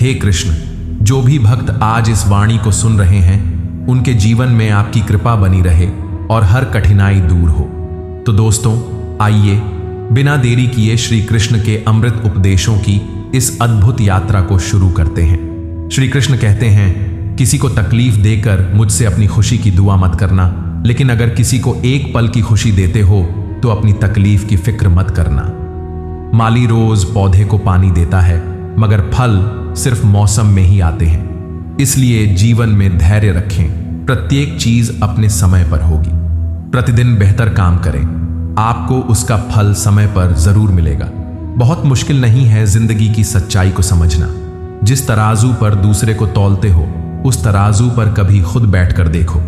हे कृष्ण, जो भी भक्त आज इस वाणी को सुन रहे हैं, उनके जीवन में आपकी कृपा बनी रहे और हर कठिनाई दूर हो। तो दोस्तों, आइए बिना देरी किए श्री कृष्ण के अमृत उपदेशों की इस अद्भुत यात्रा को शुरू करते हैं। श्री कृष्ण कहते हैं, किसी को तकलीफ देकर मुझसे अपनी खुशी की दुआ मत करना, लेकिन अगर किसी को एक पल की खुशी देते हो तो अपनी तकलीफ की फिक्र मत करना। माली रोज पौधे को पानी देता है, मगर फल सिर्फ मौसम में ही आते हैं। इसलिए जीवन में धैर्य रखें, प्रत्येक चीज अपने समय पर होगी। प्रतिदिन बेहतर काम करें, आपको उसका फल समय पर जरूर मिलेगा। बहुत मुश्किल नहीं है जिंदगी की सच्चाई को समझना। जिस तराजू पर दूसरे को तौलते हो, उस तराजू पर कभी खुद बैठकर देखो।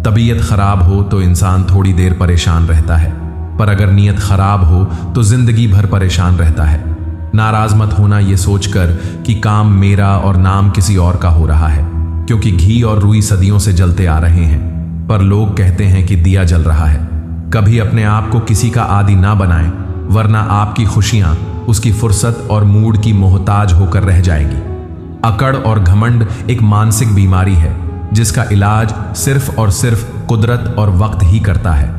तबीयत खराब हो तो इंसान थोड़ी देर परेशान रहता है, पर अगर नीयत खराब हो तो जिंदगी भर परेशान रहता है। नाराज मत होना ये सोचकर कि काम मेरा और नाम किसी और का हो रहा है, क्योंकि घी और रुई सदियों से जलते आ रहे हैं, पर लोग कहते हैं कि दिया जल रहा है। कभी अपने आप को किसी का आदी ना बनाएं, वरना आपकी खुशियां उसकी फुर्सत और मूड की मोहताज होकर रह जाएगी। अकड़ और घमंड एक मानसिक बीमारी है, जिसका इलाज सिर्फ और सिर्फ कुदरत और वक्त ही करता है।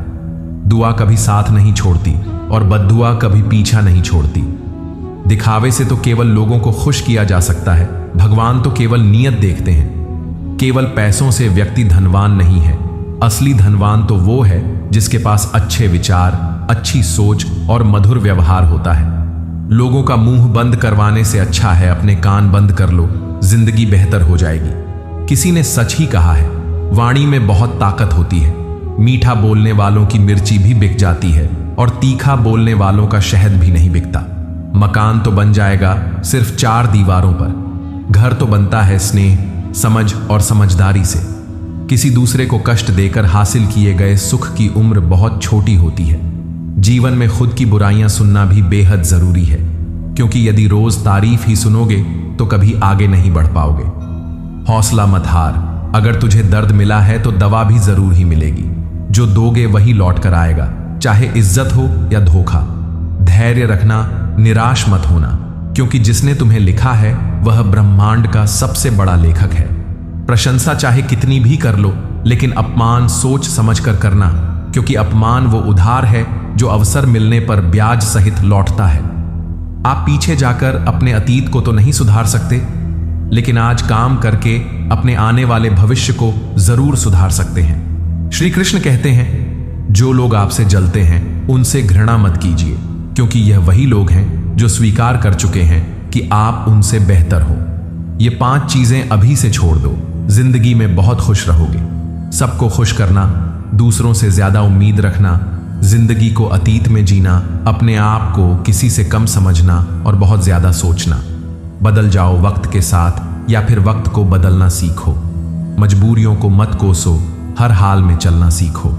दुआ कभी साथ नहीं छोड़ती और बद्दुआ कभी पीछा नहीं छोड़ती। दिखावे से तो केवल लोगों को खुश किया जा सकता है, भगवान तो केवल नीयत देखते हैं। केवल पैसों से व्यक्ति धनवान नहीं है, असली धनवान तो वो है जिसके पास अच्छे विचार, अच्छी सोच और मधुर व्यवहार होता है। लोगों का मुंह बंद करवाने से अच्छा है अपने कान बंद कर लो, जिंदगी बेहतर हो जाएगी। किसी ने सच ही कहा है, वाणी में बहुत ताकत होती है। मीठा बोलने वालों की मिर्ची भी बिक जाती है और तीखा बोलने वालों का शहद भी नहीं बिकता। मकान तो बन जाएगा सिर्फ 4 दीवारों पर, घर तो बनता है स्नेह, समझ और समझदारी से। किसी दूसरे को कष्ट देकर हासिल किए गए सुख की उम्र बहुत छोटी होती है। जीवन में खुद की बुराइयां सुनना भी बेहद जरूरी है, क्योंकि यदि रोज तारीफ ही सुनोगे तो कभी आगे नहीं बढ़ पाओगे। हौसला मत हार, अगर तुझे दर्द मिला है तो दवा भी जरूर ही मिलेगी। जो दोगे वही लौट कर आएगा, चाहे इज्जत हो या धोखा। धैर्य रखना, निराश मत होना, क्योंकि जिसने तुम्हें लिखा है वह ब्रह्मांड का सबसे बड़ा लेखक है। प्रशंसा चाहे कितनी भी कर लो, लेकिन अपमान सोच समझ कर करना, क्योंकि अपमान वो उधार है जो अवसर मिलने पर ब्याज सहित लौटता है। आप पीछे जाकर अपने अतीत को तो नहीं सुधार सकते, लेकिन आज काम करके अपने आने वाले भविष्य को जरूर सुधार सकते हैं। श्री कृष्ण कहते हैं, जो लोग आपसे जलते हैं उनसे घृणा मत कीजिए, क्योंकि यह वही लोग हैं जो स्वीकार कर चुके हैं कि आप उनसे बेहतर हो। ये 5 चीजें अभी से छोड़ दो, जिंदगी में बहुत खुश रहोगे। सबको खुश करना, दूसरों से ज्यादा उम्मीद रखना, जिंदगी को अतीत में जीना, अपने आप को किसी से कम समझना और बहुत ज्यादा सोचना। बदल जाओ वक्त के साथ, या फिर वक्त को बदलना सीखो। मजबूरियों को मत कोसो, हर हाल में चलना सीखो।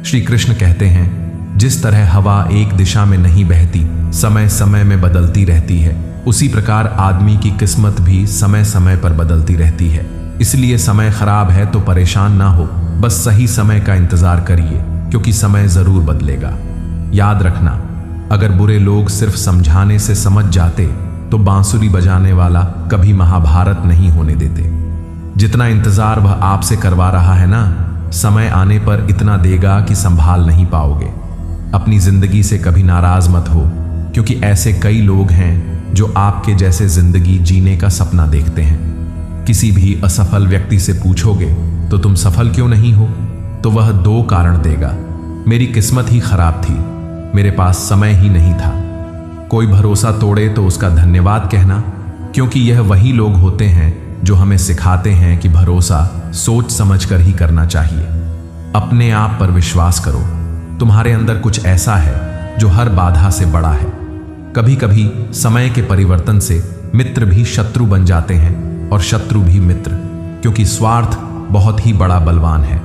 श्री कृष्ण कहते हैं, जिस तरह हवा एक दिशा में नहीं बहती, समय समय में बदलती रहती है, उसी प्रकार आदमी की किस्मत भी समय समय पर बदलती रहती है। इसलिए समय खराब है तो परेशान ना हो, बस सही समय का इंतजार करिए, क्योंकि समय जरूर बदलेगा। याद रखना, अगर बुरे लोग सिर्फ समझाने से समझ जाते तो बांसुरी बजाने वाला कभी महाभारत नहीं होने देते। जितना इंतजार वह आपसे करवा रहा है ना, समय आने पर इतना देगा कि संभाल नहीं पाओगे। अपनी जिंदगी से कभी नाराज मत हो, क्योंकि ऐसे कई लोग हैं जो आपके जैसे जिंदगी जीने का सपना देखते हैं। किसी भी असफल व्यक्ति से पूछोगे तो तुम सफल क्यों नहीं हो, तो वह 2 कारण देगा। मेरी किस्मत ही खराब थी, मेरे पास समय ही नहीं था। कोई भरोसा तोड़े तो उसका धन्यवाद कहना, क्योंकि यह वही लोग होते हैं जो हमें सिखाते हैं कि भरोसा सोच समझकर ही करना चाहिए। अपने आप पर विश्वास करो, तुम्हारे अंदर कुछ ऐसा है जो हर बाधा से बड़ा है। कभी कभी समय के परिवर्तन से मित्र भी शत्रु बन जाते हैं और शत्रु भी मित्र, क्योंकि स्वार्थ बहुत ही बड़ा बलवान है।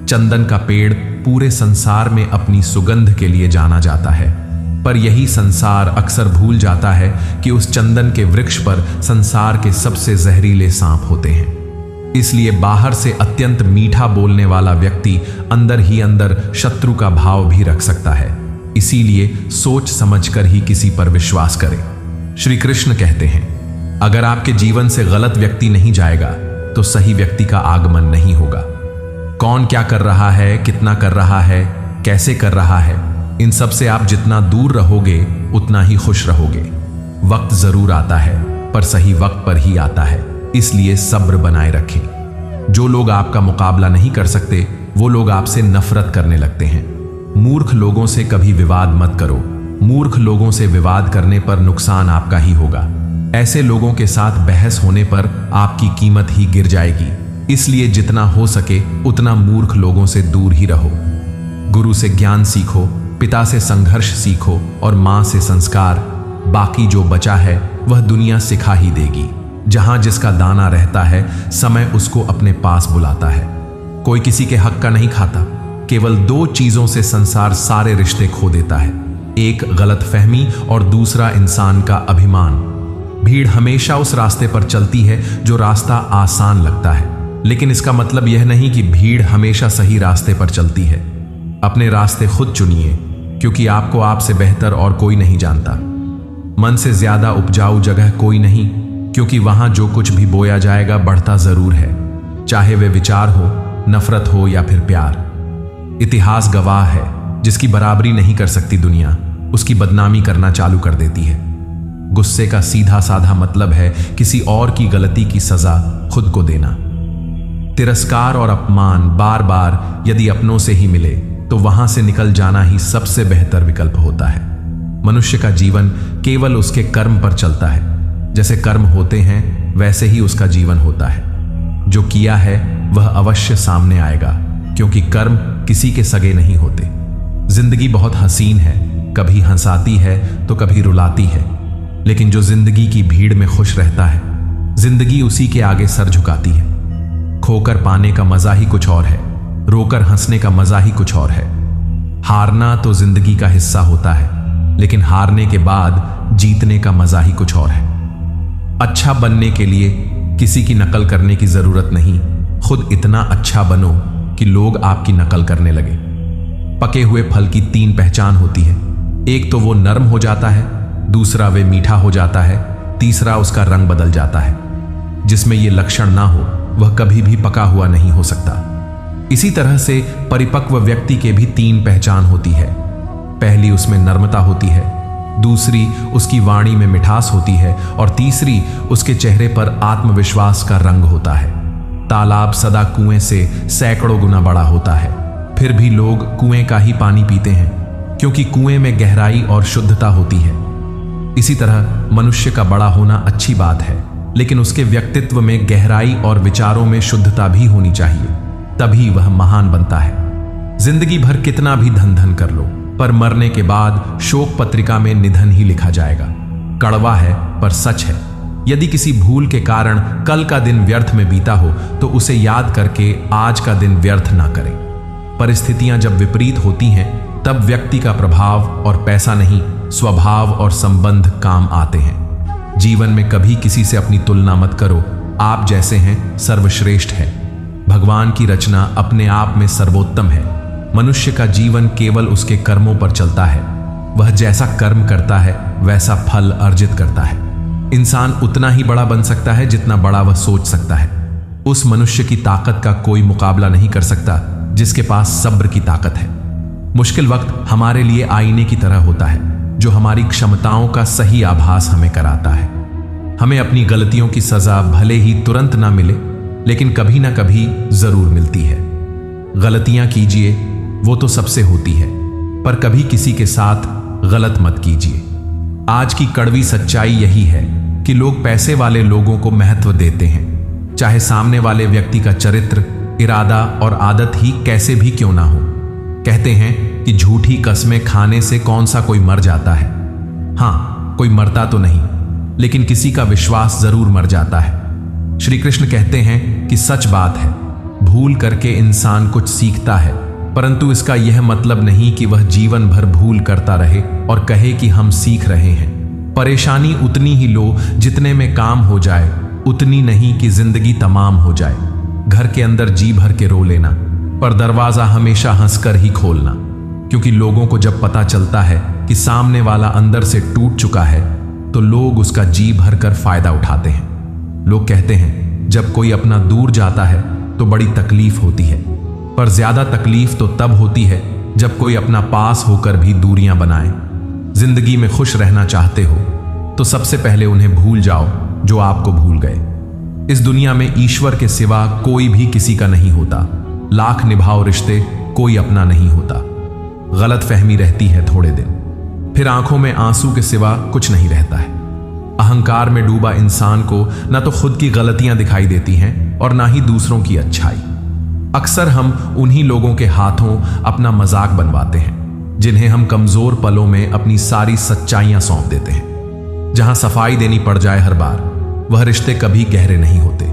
चंदन का पेड़ पूरे संसार में अपनी सुगंध के लिए जाना जाता है, पर यही संसार अक्सर भूल जाता है कि उस चंदन के वृक्ष पर संसार के सबसे जहरीले सांप होते हैं। इसलिए बाहर से अत्यंत मीठा बोलने वाला व्यक्ति अंदर ही अंदर शत्रु का भाव भी रख सकता है। इसीलिए सोच समझकर ही किसी पर विश्वास करें। श्री कृष्ण कहते हैं, अगर आपके जीवन से गलत व्यक्ति नहीं जाएगा तो सही व्यक्ति का आगमन नहीं होगा। कौन क्या कर रहा है, कितना कर रहा है, कैसे कर रहा है, इन सब से आप जितना दूर रहोगे उतना ही खुश रहोगे। वक्त जरूर आता है पर सही वक्त पर ही आता है, इसलिए सब्र बनाए रखें। जो लोग आपका मुकाबला नहीं कर सकते वो लोग आपसे नफरत करने लगते हैं। मूर्ख लोगों से कभी विवाद मत करो। मूर्ख लोगों से विवाद करने पर नुकसान आपका ही होगा। ऐसे लोगों के साथ बहस होने पर आपकी कीमत ही गिर जाएगी। इसलिए जितना हो सके उतना मूर्ख लोगों से दूर ही रहो। गुरु से ज्ञान सीखो, पिता से संघर्ष सीखो और मां से संस्कार। बाकी जो बचा है वह दुनिया सिखा ही देगी। जहां जिसका दाना रहता है समय उसको अपने पास बुलाता है। कोई किसी के हक का नहीं खाता। केवल दो चीजों से संसार सारे रिश्ते खो देता है, एक गलतफहमी और दूसरा इंसान का अभिमान। भीड़ हमेशा उस रास्ते पर चलती है जो रास्ता आसान लगता है, लेकिन इसका मतलब यह नहीं कि भीड़ हमेशा सही रास्ते पर चलती है। अपने रास्ते खुद चुनिए, क्योंकि आपको आपसे बेहतर और कोई नहीं जानता। मन से ज्यादा उपजाऊ जगह कोई नहीं, क्योंकि वहां जो कुछ भी बोया जाएगा बढ़ता जरूर है, चाहे वे विचार हो, नफरत हो या फिर प्यार। इतिहास गवाह है, जिसकी बराबरी नहीं कर सकती दुनिया, उसकी बदनामी करना चालू कर देती है। गुस्से का सीधा साधा मतलब है किसी और की गलती की सजा खुद को देना। तिरस्कार और अपमान बार बार यदि अपनों से ही मिले तो वहां से निकल जाना ही सबसे बेहतर विकल्प होता है। मनुष्य का जीवन केवल उसके कर्म पर चलता है। जैसे कर्म होते हैं वैसे ही उसका जीवन होता है। जो किया है वह अवश्य सामने आएगा, क्योंकि कर्म किसी के सगे नहीं होते। जिंदगी बहुत हसीन है, कभी हंसाती है तो कभी रुलाती है, लेकिन जो जिंदगी की भीड़ में खुश रहता है, जिंदगी उसी के आगे सर झुकाती है। खोकर पाने का मजा ही कुछ और है, रोकर हंसने का मजा ही कुछ और है। हारना तो जिंदगी का हिस्सा होता है, लेकिन हारने के बाद जीतने का मजा ही कुछ और है। अच्छा बनने के लिए किसी की नकल करने की जरूरत नहीं, खुद इतना अच्छा बनो कि लोग आपकी नकल करने लगे। पके हुए फल की तीन पहचान होती है, एक तो वो नरम हो जाता है, दूसरा वे मीठा हो जाता है, तीसरा उसका रंग बदल जाता है। जिसमें ये लक्षण ना हो वह कभी भी पका हुआ नहीं हो सकता। इसी तरह से परिपक्व व्यक्ति के भी तीन पहचान होती है। पहली उसमें नर्मता होती है, दूसरी उसकी वाणी में मिठास होती है और तीसरी उसके चेहरे पर आत्मविश्वास का रंग होता है। तालाब सदा कुएं से सैकड़ों गुना बड़ा होता है, फिर भी लोग कुएं का ही पानी पीते हैं, क्योंकि कुएं में गहराई और शुद्धता होती है। इसी तरह मनुष्य का बड़ा होना अच्छी बात है, लेकिन उसके व्यक्तित्व में गहराई और विचारों में शुद्धता भी होनी चाहिए, तभी वह महान बनता है। जिंदगी भर कितना भी धन धन कर लो, पर मरने के बाद शोक पत्रिका में निधन ही लिखा जाएगा। कड़वा है पर सच है। यदि किसी भूल के कारण कल का दिन व्यर्थ में बीता हो तो उसे याद करके आज का दिन व्यर्थ ना करें। परिस्थितियां जब विपरीत होती हैं तब व्यक्ति का प्रभाव और पैसा नहीं, स्वभाव और संबंध काम आते हैं। जीवन में कभी किसी से अपनी तुलना मत करो। आप जैसे हैं सर्वश्रेष्ठ है। भगवान की रचना अपने आप में सर्वोत्तम है। मनुष्य का जीवन केवल उसके कर्मों पर चलता है। वह जैसा कर्म करता है वैसा फल अर्जित करता है। इंसान उतना ही बड़ा बन सकता है जितना बड़ा वह सोच सकता है। उस मनुष्य की ताकत का कोई मुकाबला नहीं कर सकता जिसके पास सब्र की ताकत है। मुश्किल वक्त हमारे लिए आईने की तरह होता है, जो हमारी क्षमताओं का सही आभास हमें कराता है। हमें अपनी गलतियों की सजा भले ही तुरंत ना मिले, लेकिन कभी ना कभी जरूर मिलती है। गलतियां कीजिए, वो तो सबसे होती है, पर कभी किसी के साथ गलत मत कीजिए। आज की कड़वी सच्चाई यही है कि लोग पैसे वाले लोगों को महत्व देते हैं, चाहे सामने वाले व्यक्ति का चरित्र, इरादा और आदत ही कैसे भी क्यों ना हो। कहते हैं कि झूठी कस्में खाने से कौन सा कोई मर जाता है। हां, कोई मरता तो नहीं, लेकिन किसी का विश्वास जरूर मर जाता है। श्री कृष्ण कहते हैं कि सच बात है, भूल करके इंसान कुछ सीखता है, परंतु इसका यह मतलब नहीं कि वह जीवन भर भूल करता रहे और कहे कि हम सीख रहे हैं। परेशानी उतनी ही लो जितने में काम हो जाए, उतनी नहीं कि जिंदगी तमाम हो जाए। घर के अंदर जी भर के रो लेना, पर दरवाजा हमेशा हंसकर ही खोलना, क्योंकि लोगों को जब पता चलता है कि सामने वाला अंदर से टूट चुका है, तो लोग उसका जी भरकर फायदा उठाते हैं। लोग कहते हैं जब कोई अपना दूर जाता है तो बड़ी तकलीफ होती है, पर ज्यादा तकलीफ तो तब होती है जब कोई अपना पास होकर भी दूरियां बनाए। जिंदगी में खुश रहना चाहते हो तो सबसे पहले उन्हें भूल जाओ जो आपको भूल गए। इस दुनिया में ईश्वर के सिवा कोई भी किसी का नहीं होता। लाख निभाओ रिश्ते, कोई अपना नहीं होता। गलत फहमी रहती है थोड़े दिन, फिर आंखों में आंसू के सिवा कुछ नहीं रहता है। अहंकार में डूबा इंसान को न तो खुद की गलतियां दिखाई देती हैं और ना ही दूसरों की अच्छाई। अक्सर हम उन्हीं लोगों के हाथों अपना मजाक बनवाते हैं जिन्हें हम कमजोर पलों में अपनी सारी सच्चाइयां सौंप देते हैं। जहां सफाई देनी पड़ जाए हर बार, वह रिश्ते कभी गहरे नहीं होते।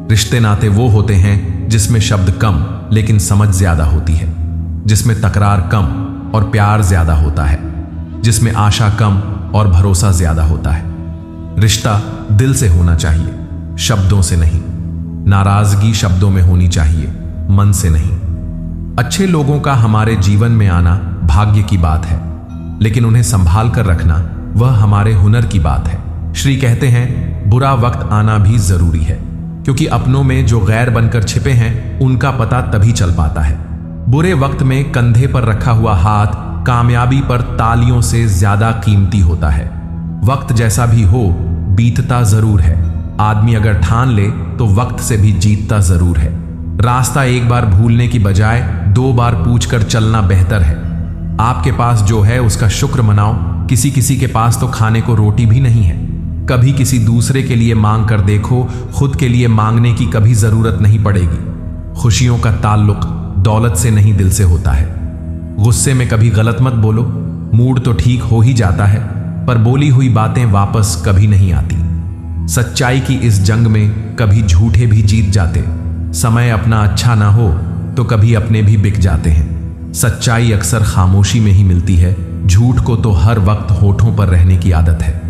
रिश्ते नाते वो होते हैं जिसमें शब्द कम लेकिन समझ ज्यादा होती है, जिसमें तकरार कम और प्यार ज्यादा होता है, जिसमें आशा कम और भरोसा ज्यादा होता है। रिश्ता दिल से होना चाहिए, शब्दों से नहीं। नाराजगी शब्दों में होनी चाहिए, मन से नहीं। अच्छे लोगों का हमारे जीवन में आना भाग्य की बात है, लेकिन उन्हें संभाल कर रखना वह हमारे हुनर की बात है। श्री कहते हैं बुरा वक्त आना भी जरूरी है, क्योंकि अपनों में जो गैर बनकर छिपे हैं उनका पता तभी चल पाता है। बुरे वक्त में कंधे पर रखा हुआ हाथ कामयाबी पर तालियों से ज्यादा कीमती होता है। वक्त जैसा भी हो बीतता जरूर है। आदमी अगर ठान ले तो वक्त से भी जीतता जरूर है। रास्ता एक बार भूलने की बजाय 2 बार पूछकर चलना बेहतर है। आपके पास जो है उसका शुक्र मनाओ। किसी किसी के पास तो खाने को रोटी भी नहीं है। कभी किसी दूसरे के लिए मांग कर देखो, खुद के लिए मांगने की कभी जरूरत नहीं पड़ेगी। खुशियों का ताल्लुक दौलत से नहीं दिल से होता है। गुस्से में कभी गलत मत बोलो। मूड तो ठीक हो ही जाता है, पर बोली हुई बातें वापस कभी नहीं आती। सच्चाई की इस जंग में कभी झूठे भी जीत जाते। समय अपना अच्छा ना हो तो कभी अपने भी बिक जाते हैं। सच्चाई अक्सर खामोशी में ही मिलती है। झूठ को तो हर वक्त होठों पर रहने की आदत है।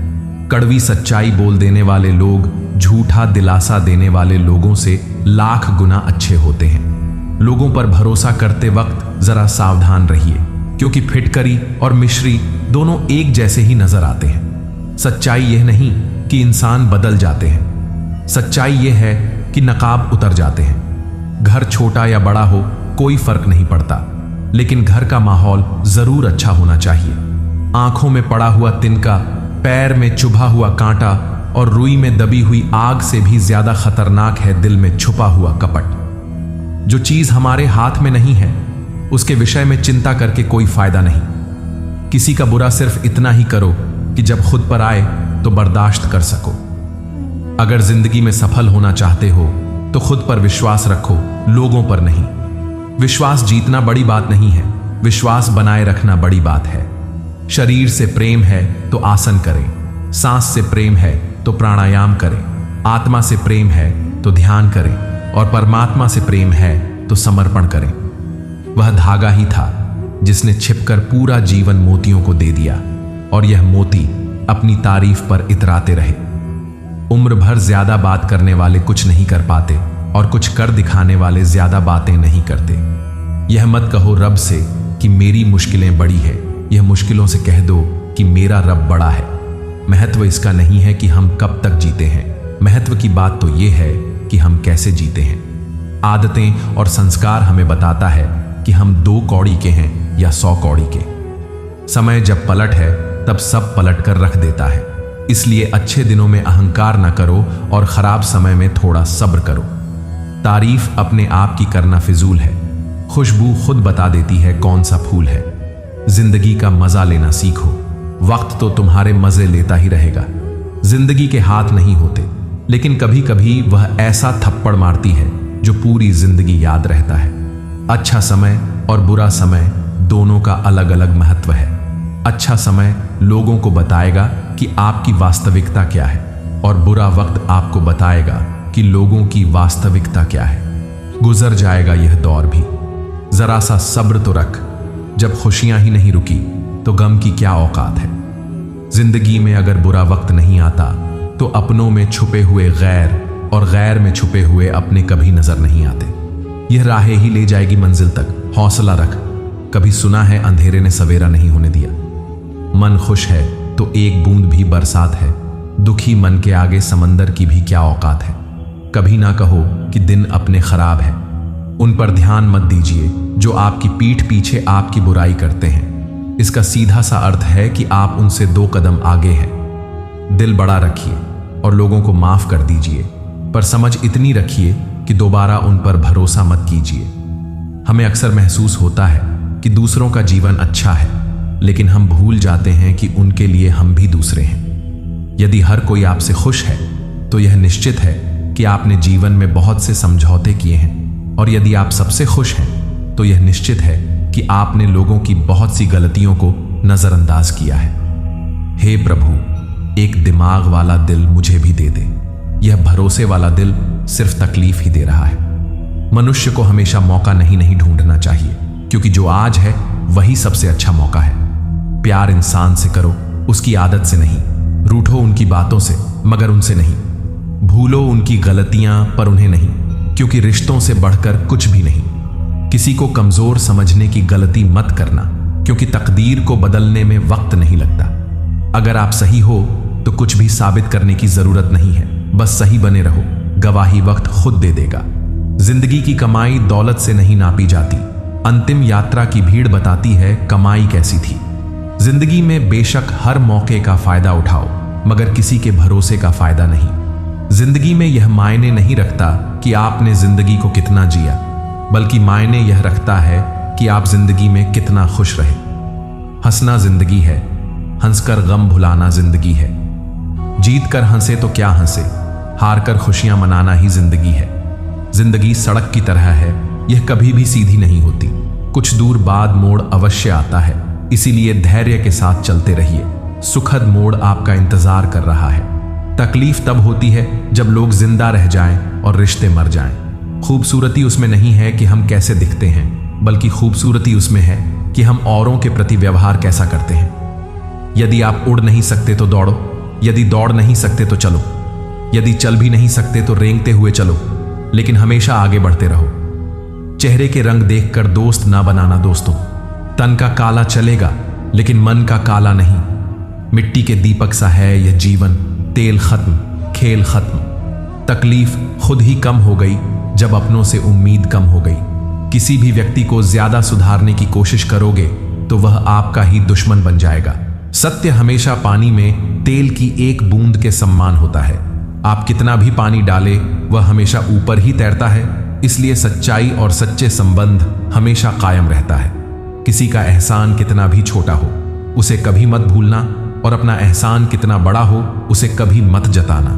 कड़वी सच्चाई बोल देने वाले लोग झूठा दिलासा देने वाले लोगों से लाख गुना अच्छे होते हैं। लोगों पर भरोसा करते वक्त जरा सावधान रहिए, क्योंकि फिटकरी और मिश्री दोनों एक जैसे ही नजर आते हैं। सच्चाई यह नहीं कि इंसान बदल जाते हैं, सच्चाई यह है कि नकाब उतर जाते हैं। घर छोटा या बड़ा हो कोई फर्क नहीं पड़ता, लेकिन घर का माहौल जरूर अच्छा होना चाहिए। आंखों में पड़ा हुआ तिनका, पैर में चुभा हुआ कांटा और रुई में दबी हुई आग से भी ज्यादा खतरनाक है दिल में छुपा हुआ कपट। जो चीज हमारे हाथ में नहीं है उसके विषय में चिंता करके कोई फायदा नहीं। किसी का बुरा सिर्फ इतना ही करो कि जब खुद पर आए तो बर्दाश्त कर सको। अगर जिंदगी में सफल होना चाहते हो तो खुद पर विश्वास रखो, लोगों पर नहीं। विश्वास जीतना बड़ी बात नहीं है, विश्वास बनाए रखना बड़ी बात है। शरीर से प्रेम है तो आसन करें, सांस से प्रेम है तो प्राणायाम करें, आत्मा से प्रेम है तो ध्यान करें और परमात्मा से प्रेम है तो समर्पण करें। वह धागा ही था जिसने छिपकर पूरा जीवन मोतियों को दे दिया, और यह मोती अपनी तारीफ पर इतराते रहे। उम्र भर ज्यादा बात करने वाले कुछ नहीं कर पाते, और कुछ कर दिखाने वाले ज्यादा बातें नहीं करते। यह मत कहो रब से कि मेरी मुश्किलें बड़ी है, यह मुश्किलों से कह दो कि मेरा रब बड़ा है। महत्व इसका नहीं है कि हम कब तक जीते हैं, महत्व की बात तो यह है कि हम कैसे जीते हैं। आदतें और संस्कार हमें बताता है कि हम 2 कौड़ी के हैं या 100 कौड़ी के। समय जब पलट है तब सब पलट कर रख देता है। इसलिए अच्छे दिनों में अहंकार न करो और खराब समय में थोड़ा सब्र करो। तारीफ अपने आप की करना फिजूल है। खुशबू खुद बता देती है कौन सा फूल है। जिंदगी का मजा लेना सीखो। वक्त तो तुम्हारे मजे लेता ही रहेगा। जिंदगी के हाथ नहीं होते, लेकिन कभी कभी वह ऐसा थप्पड़ मारती है जो पूरी जिंदगी याद रहता है। अच्छा समय और बुरा समय दोनों का अलग अलग महत्व है। अच्छा समय लोगों को बताएगा कि आपकी वास्तविकता क्या है, और बुरा वक्त आपको बताएगा कि लोगों की वास्तविकता क्या है। गुजर जाएगा यह दौर भी, जरा सा सब्र तो रख। जब खुशियां ही नहीं रुकी तो गम की क्या औकात है। जिंदगी में अगर बुरा वक्त नहीं आता तो अपनों में छुपे हुए गैर और गैर में छुपे हुए अपने कभी नजर नहीं आते। यह राहें ही ले जाएगी मंजिल तक। हौसला रख। कभी सुना है अंधेरे ने सवेरा नहीं होने दिया। मन खुश है तो एक बूंद भी बरसात है। दुखी मन के आगे समंदर की भी क्या औकात है। कभी ना कहो कि दिन अपने खराब है। उन पर ध्यान मत दीजिए जो आपकी पीठ पीछे आपकी बुराई करते हैं। इसका सीधा सा अर्थ है कि आप उनसे 2 कदम आगे हैं। दिल बड़ा रखिए और लोगों को माफ कर दीजिए, पर समझ इतनी रखिए कि दोबारा उन पर भरोसा मत कीजिए। हमें अक्सर महसूस होता है कि दूसरों का जीवन अच्छा है, लेकिन हम भूल जाते हैं कि उनके लिए हम भी दूसरे हैं। यदि हर कोई आपसे खुश है तो यह निश्चित है कि आपने जीवन में बहुत से समझौते किए हैं, और यदि आप सबसे खुश हैं तो यह निश्चित है कि आपने लोगों की बहुत सी गलतियों को नजरअंदाज किया है। हे प्रभु, एक दिमाग वाला दिल मुझे भी दे दे। यह भरोसे वाला दिल सिर्फ तकलीफ ही दे रहा है। मनुष्य को हमेशा मौका नहीं ढूंढना चाहिए, क्योंकि जो आज है वही सबसे अच्छा मौका है। प्यार इंसान से करो, उसकी आदत से नहीं। रूठो उनकी बातों से, मगर उनसे नहीं। भूलो उनकी गलतियां, पर उन्हें नहीं, क्योंकि रिश्तों से बढ़कर कुछ भी नहीं। किसी को कमजोर समझने की गलती मत करना, क्योंकि तकदीर को बदलने में वक्त नहीं लगता। अगर आप सही हो तो कुछ भी साबित करने की जरूरत नहीं है, बस सही बने रहो। गवाही वक्त खुद दे देगा। जिंदगी की कमाई दौलत से नहीं नापी जाती। अंतिम यात्रा की भीड़ बताती है कमाई कैसी थी। जिंदगी में बेशक हर मौके का फायदा उठाओ, मगर किसी के भरोसे का फायदा नहीं। जिंदगी में यह मायने नहीं रखता कि आपने जिंदगी को कितना जिया, बल्कि मायने यह रखता है कि आप जिंदगी में कितना खुश रहे। हंसना जिंदगी है, हंसकर गम भुलाना जिंदगी है। जीत कर हंसे तो क्या हंसे, हार कर खुशियां मनाना ही जिंदगी है। जिंदगी सड़क की तरह है, यह कभी भी सीधी नहीं होती। कुछ दूर बाद मोड़ अवश्य आता है, इसीलिए धैर्य के साथ चलते रहिए। सुखद मोड़ आपका इंतजार कर रहा है। तकलीफ तब होती है जब लोग जिंदा रह जाएं और रिश्ते मर जाएं। खूबसूरती उसमें नहीं है कि हम कैसे दिखते हैं, बल्कि खूबसूरती उसमें है कि हम औरों के प्रति व्यवहार कैसा करते हैं। यदि आप उड़ नहीं सकते तो दौड़ो, यदि दौड़ नहीं सकते तो चलो, यदि चल भी नहीं सकते तो रेंगते हुए चलो, लेकिन हमेशा आगे बढ़ते रहो। चेहरे के रंग देखकर दोस्त ना बनाना दोस्तों। तन का काला चलेगा, लेकिन मन का काला नहीं। मिट्टी के दीपक सा है यह जीवन, तेल खत्म, खेल खत्म। तकलीफ खुद ही कम हो गई जब अपनों से उम्मीद कम हो गई। किसी भी व्यक्ति को ज्यादा सुधारने की कोशिश करोगे तो वह आपका ही दुश्मन बन जाएगा। सत्य हमेशा पानी में तेल की एक बूंद के समान होता है। आप कितना भी पानी डाले वह हमेशा ऊपर ही तैरता है। इसलिए सच्चाई और सच्चे संबंध हमेशा कायम रहता है। किसी का एहसान कितना भी छोटा हो, उसे कभी मत भूलना, और अपना एहसान कितना बड़ा हो, उसे कभी मत जताना।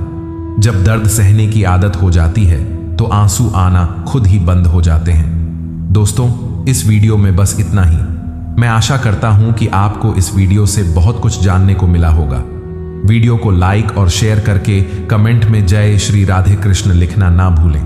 जब दर्द सहने की आदत हो जाती है तो आंसू आना खुद ही बंद हो जाते हैं। दोस्तों, इस वीडियो में बस इतना ही। मैं आशा करता हूं कि आपको इस वीडियो से बहुत कुछ जानने को मिला होगा। वीडियो को लाइक और शेयर करके कमेंट में जय श्री राधे कृष्ण लिखना ना भूलें।